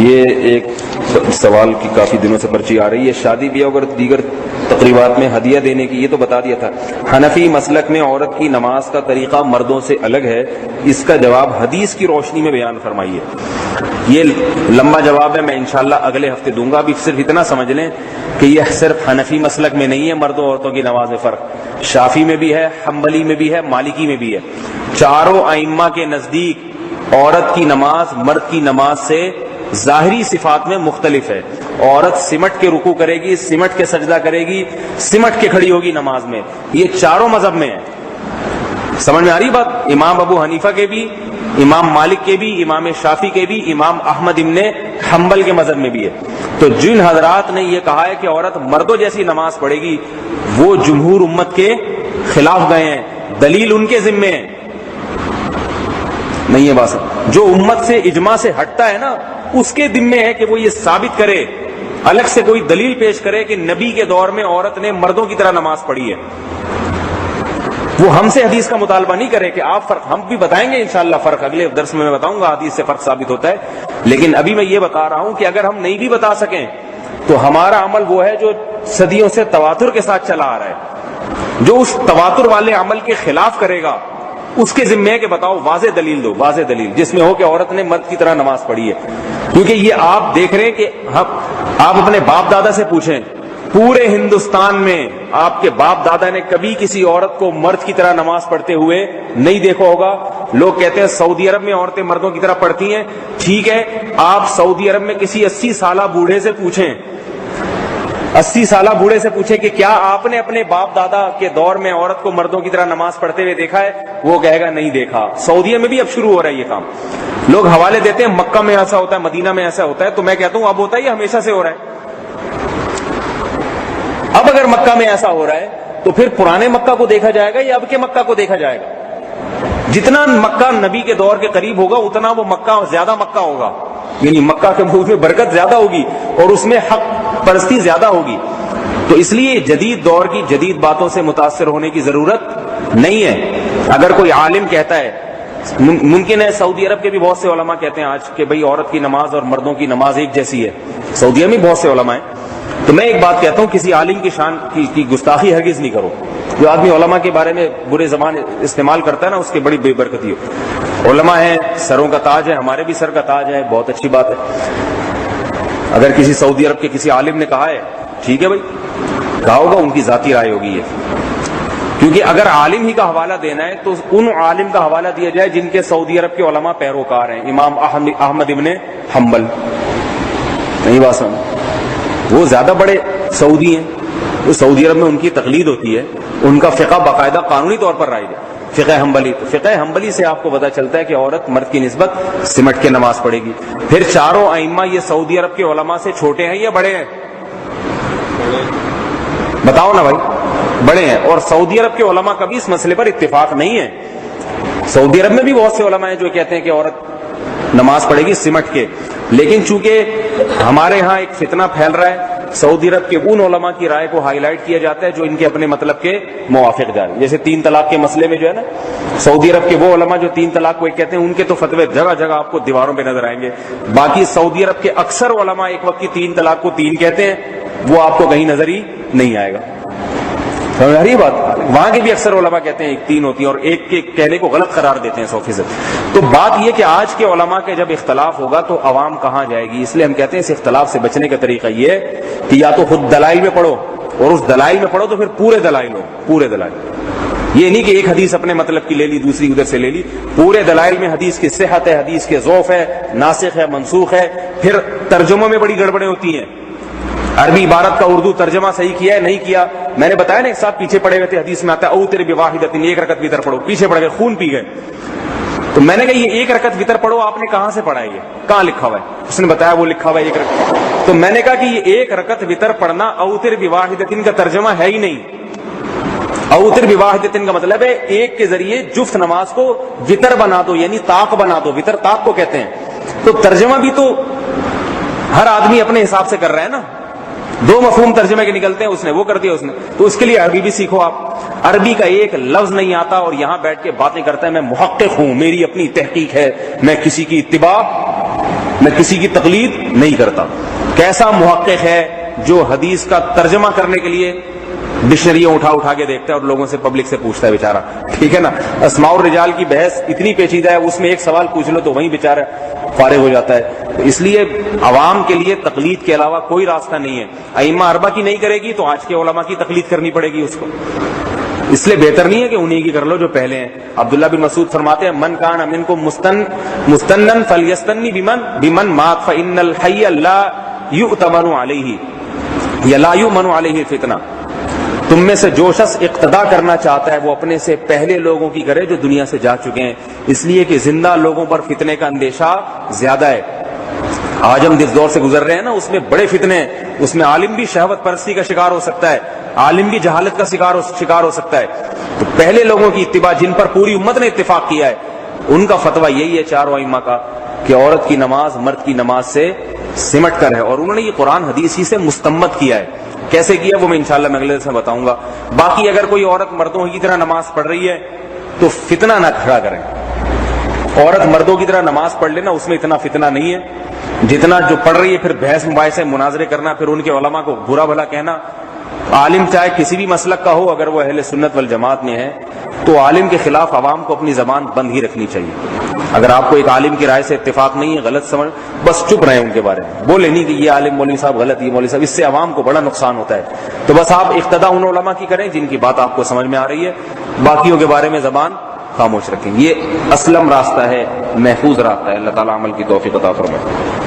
یہ ایک سوال کی کافی دنوں سے پرچی آ رہی ہے، شادی بیاہ اور دیگر تقریبات میں ہدیہ دینے کی، یہ تو بتا دیا تھا۔ حنفی مسلک میں عورت کی نماز کا طریقہ مردوں سے الگ ہے، اس کا جواب حدیث کی روشنی میں بیان فرمائیے۔ یہ لمبا جواب ہے، میں انشاءاللہ اگلے ہفتے دوں گا۔ ابھی صرف اتنا سمجھ لیں کہ یہ صرف حنفی مسلک میں نہیں ہے مردوں عورتوں کی نماز میں فرق، شافعی میں بھی ہے، حنبلی میں بھی ہے، مالکی میں بھی ہے۔ چاروں ائمہ کے نزدیک عورت کی نماز مرد کی نماز سے ظاہری صفات میں مختلف ہے۔ عورت سمٹ کے رکوع کرے گی، سمٹ کے سجدہ کرے گی، سمٹ کے کھڑی ہوگی نماز میں، یہ چاروں مذہب میں ہے۔ سمجھ میں آ رہی بات؟ امام ابو حنیفہ کے بھی، امام مالک کے بھی، امام شافعی کے بھی، امام احمد ابن حنبل کے مذہب میں بھی ہے۔ تو جن حضرات نے یہ کہا ہے کہ عورت مردوں جیسی نماز پڑھے گی، وہ جمہور امت کے خلاف گئے ہیں، دلیل ان کے ذمے ہے، نہیں ہے بات۔ جو امت سے اجماع سے ہٹتا ہے نا، اس کے ذمے ہے کہ وہ یہ ثابت کرے، الگ سے کوئی دلیل پیش کرے کہ نبی کے دور میں عورت نے مردوں کی طرح نماز پڑھی ہے۔ وہ ہم سے حدیث کا مطالبہ نہیں کرے کہ آپ فرق، ہم بھی بتائیں گے انشاءاللہ فرق، اگلے درس میں بتاؤں گا حدیث سے فرق ثابت ہوتا ہے، لیکن ابھی میں یہ بتا رہا ہوں کہ اگر ہم نہیں بھی بتا سکیں تو ہمارا عمل وہ ہے جو صدیوں سے تواتر کے ساتھ چلا آ رہا ہے۔ جو اس تواتر والے عمل کے خلاف کرے گا اس کے ذمہ ہے کہ بتاؤ، واضح دلیل دو، واضح دلیل جس میں ہو کہ عورت نے مرد کی طرح نماز پڑھی ہے۔ کیونکہ یہ آپ دیکھ رہے ہیں کہ آپ اپنے باپ دادا سے پوچھیں، پورے ہندوستان میں آپ کے باپ دادا نے کبھی کسی عورت کو مرد کی طرح نماز پڑھتے ہوئے نہیں دیکھا ہوگا۔ لوگ کہتے ہیں سعودی عرب میں عورتیں مردوں کی طرح پڑھتی ہیں، ٹھیک ہے، آپ سعودی عرب میں کسی 80 سالہ بوڑھے سے پوچھیں، 80 سالہ بوڑھے سے پوچھیں کہ کیا آپ نے اپنے باپ دادا کے دور میں عورت کو مردوں کی طرح نماز پڑھتے ہوئے دیکھا ہے؟ وہ کہے گا نہیں دیکھا۔ سعودیہ میں بھی اب شروع ہو رہا ہے یہ کام۔ لوگ حوالے دیتے ہیں مکہ میں ایسا ہوتا ہے، مدینہ میں ایسا ہوتا ہے، تو میں کہتا ہوں اب ہوتا ہے یہ ہمیشہ سے ہو رہا ہے۔ اب اگر مکہ میں ایسا ہو رہا ہے تو پھر پرانے مکہ کو دیکھا جائے گا یا اب کے مکہ کو دیکھا جائے گا؟ جتنا مکہ نبی کے دور کے قریب ہوگا اتنا وہ مکہ زیادہ مکہ ہوگا، یعنی مکہ کے ملک میں برکت زیادہ ہوگی اور اس میں حق پرستی زیادہ ہوگی۔ تو اس لیے جدید دور کی جدید باتوں سے متاثر ہونے کی ضرورت نہیں ہے۔ اگر کوئی عالم کہتا ہے، ممکن ہے سعودی عرب کے بھی بہت سے علماء کہتے ہیں آج کہ بھئی عورت کی نماز اور مردوں کی نماز ایک جیسی ہے، سعودیہ میں بہت سے علماء ہیں۔ تو میں ایک بات کہتا ہوں، کسی عالم کی شان کی گستاخی ہرگز نہیں کرو۔ جو آدمی علماء کے بارے میں برے زبان استعمال کرتا ہے نا، اس کی بڑی بے برکتی ہو۔ علماء ہیں، سروں کا تاج ہے، ہمارے بھی سر کا تاج ہے، بہت اچھی بات ہے۔ اگر کسی سعودی عرب کے کسی عالم نے کہا ہے، ٹھیک ہے بھائی، کہا ہوگا، ان کی ذاتی رائے ہوگی یہ۔ کیونکہ اگر عالم ہی کا حوالہ دینا ہے تو ان عالم کا حوالہ دیا جائے جن کے سعودی عرب کے علماء پیروکار ہیں، امام احمد ابن حنبل، نہیں بات سمجھ؟ وہ زیادہ بڑے سعودی ہیں، وہ سعودی عرب میں ان کی تقلید ہوتی ہے، ان کا فقہ باقاعدہ قانونی طور پر رائج ہے، فقہ حنبلی سے آپ کو پتہ چلتا ہے کہ عورت مرد کی نسبت سمٹ کے نماز پڑھے گی۔ پھر چاروں ائمہ یہ سعودی عرب کے علماء سے چھوٹے ہیں یا بڑے ہیں؟ بتاؤ نا بھائی، بڑے ہیں۔ اور سعودی عرب کے علماء کا بھی اس مسئلے پر اتفاق نہیں ہے۔ سعودی عرب میں بھی بہت سے علماء ہیں جو کہتے ہیں کہ عورت نماز پڑھے گی سمٹ کے، لیکن چونکہ ہمارے ہاں ایک فتنہ پھیل رہا ہے، سعودی عرب کے ان علماء کی رائے کو ہائی لائٹ کیا جاتا ہے جو ان کے اپنے مطلب کے موافق جائے۔ جیسے 3 طلاق کے مسئلے میں جو ہے نا، سعودی عرب کے وہ علماء جو 3 طلاق کو ایک کہتے ہیں، ان کے تو فتوے جگہ جگہ آپ کو دیواروں پہ نظر آئیں گے۔ باقی سعودی عرب کے اکثر علماء ایک وقت کی 3 طلاق کو 3 کہتے ہیں، وہ آپ کو کہیں نظر ہی نہیں آئے گا۔ سمجھ آ رہی ہے بات؟ وہاں کے بھی اکثر علماء کہتے ہیں 3 ہوتی ہیں اور ایک کے کہنے کو غلط قرار دیتے ہیں 100%۔ تو بات یہ کہ آج کے علماء کے جب اختلاف ہوگا تو عوام کہاں جائے گی؟ اس لیے ہم کہتے ہیں اس اختلاف سے بچنے کا طریقہ یہ ہے کہ یا تو خود دلائل میں پڑھو، اور اس دلائل میں پڑھو تو پھر پورے دلائل ہو، پورے دلائل۔ یہ نہیں کہ ایک حدیث اپنے مطلب کی لے لی، دوسری ادھر سے لے لی، پورے دلائل میں حدیث کی صحت ہے، حدیث کے ضعف ہے، ناسخ ہے، منسوخ ہے۔ پھر ترجموں میں بڑی گڑبڑیں ہوتی ہیں، عربی عبارت کا اردو ترجمہ صحیح کیا ہے نہیں کیا۔ میں نے بتایا نا، ایک ساتھ پیچھے پڑے ہوئے تھے، حدیث میں آتا ہے اوتر بواحدۃ، ایک رکعت وتر پڑھو، پیچھے پڑ گئے، خون پی گئے۔ تو میں نے کہا یہ ایک رکعت وتر پڑھو، آپ نے کہاں سے پڑھا ہے؟ یہ کہاں لکھا ہوا ہے؟ اس نے بتایا وہ لکھا ہوا ہے 1 رکعت۔ تو میں نے کہا کہ یہ 1 رکعت وتر پڑھنا اوتر بواحدۃ کا ترجمہ ہے ہی نہیں۔ اوتر بواحدۃ کا مطلب ہے ایک کے ذریعے جفت نماز کو وتر بنا دو، یعنی طاق بنا دو، وتر طاق کو کہتے ہیں۔ تو ترجمہ بھی تو ہر آدمی اپنے حساب سے کر رہا ہے نا، 2 مفہوم ترجمے کے نکلتے ہیں، اس نے وہ کر دیا اس نے۔ تو اس کے لیے عربی بھی سیکھو آپ۔ عربی کا ایک لفظ نہیں آتا اور یہاں بیٹھ کے باتیں کرتا ہے میں محقق ہوں، میری اپنی تحقیق ہے، میں کسی کی اتباع میں کسی کی تقلید نہیں کرتا. کیسا محقق ہے جو حدیث کا ترجمہ کرنے کے لیے ڈکشنریاں اٹھا کے دیکھتا ہے اور لوگوں سے پبلک سے پوچھتا ہے بیچارہ, ٹھیک ہے نا. اسماء الرجال کی بحث اتنی پیچیدہ ہے, اس میں ایک سوال پوچھ لو تو وہیں بیچارہ فارغ ہو جاتا ہے. اس لیے عوام کے لیے تقلید کے علاوہ کوئی راستہ نہیں ہے. ائمہ اربعہ کی نہیں کرے گی تو آج کے علماء کی تقلید کرنی پڑے گی اس کو. اس لیے بہتر نہیں ہے کہ انہی کی کر لو جو پہلے ہیں. عبداللہ بن مسعود فرماتے ہیں من کان منکم مستنن فلیستنی بمن مات فإن الحی لا یؤتمن علیہ یا لا یؤمن علیہ الفتنہ. تم میں سے جو شخص اقتدا کرنا چاہتا ہے وہ اپنے سے پہلے لوگوں کی کرے جو دنیا سے جا چکے ہیں, اس لیے کہ زندہ لوگوں پر فتنے کا اندیشہ زیادہ ہے. آج ہم جس دور سے گزر رہے ہیں نا اس میں بڑے فتنے ہیں. اس میں عالم بھی شہوت پرستی کا شکار ہو سکتا ہے, عالم بھی جہالت کا شکار ہو سکتا ہے. تو پہلے لوگوں کی اتباع جن پر پوری امت نے اتفاق کیا ہے ان کا فتویٰ یہی ہے چاروں ائمہ کا کہ عورت کی نماز مرد کی نماز سے سمٹ کر ہے. اور انہوں نے یہ قرآن حدیث ہی سے مستمت کیا ہے. کیسے کیا وہ میں انشاءاللہ میں اگلے سے بتاؤں گا. باقی اگر کوئی عورت مردوں کی طرح نماز پڑھ رہی ہے تو فتنہ نہ کھڑا کریں. عورت مردوں کی طرح نماز پڑھ لینا اس میں اتنا فتنہ نہیں ہے جتنا جو پڑھ رہی ہے پھر بحث مباحثے مناظرے کرنا, پھر ان کے علماء کو برا بھلا کہنا. عالم چاہے کسی بھی مسلک کا ہو, اگر وہ اہل سنت والجماعت میں ہے تو عالم کے خلاف عوام کو اپنی زبان بند ہی رکھنی چاہیے. اگر آپ کو ایک عالم کی رائے سے اتفاق نہیں ہے, غلط سمجھ, بس چپ رہے ان کے بارے میں, بولے نہیں کہ یہ عالم مولوی صاحب غلط, یہ مولوی صاحب. اس سے عوام کو بڑا نقصان ہوتا ہے. تو بس آپ اقتدا ان علماء کی کریں جن کی بات آپ کو سمجھ میں آ رہی ہے, باقیوں کے بارے میں زبان خاموش رکھیں. یہ اسلم راستہ ہے, محفوظ راستہ ہے. اللہ تعالیٰ عمل کی توفیق عطا فرمائے.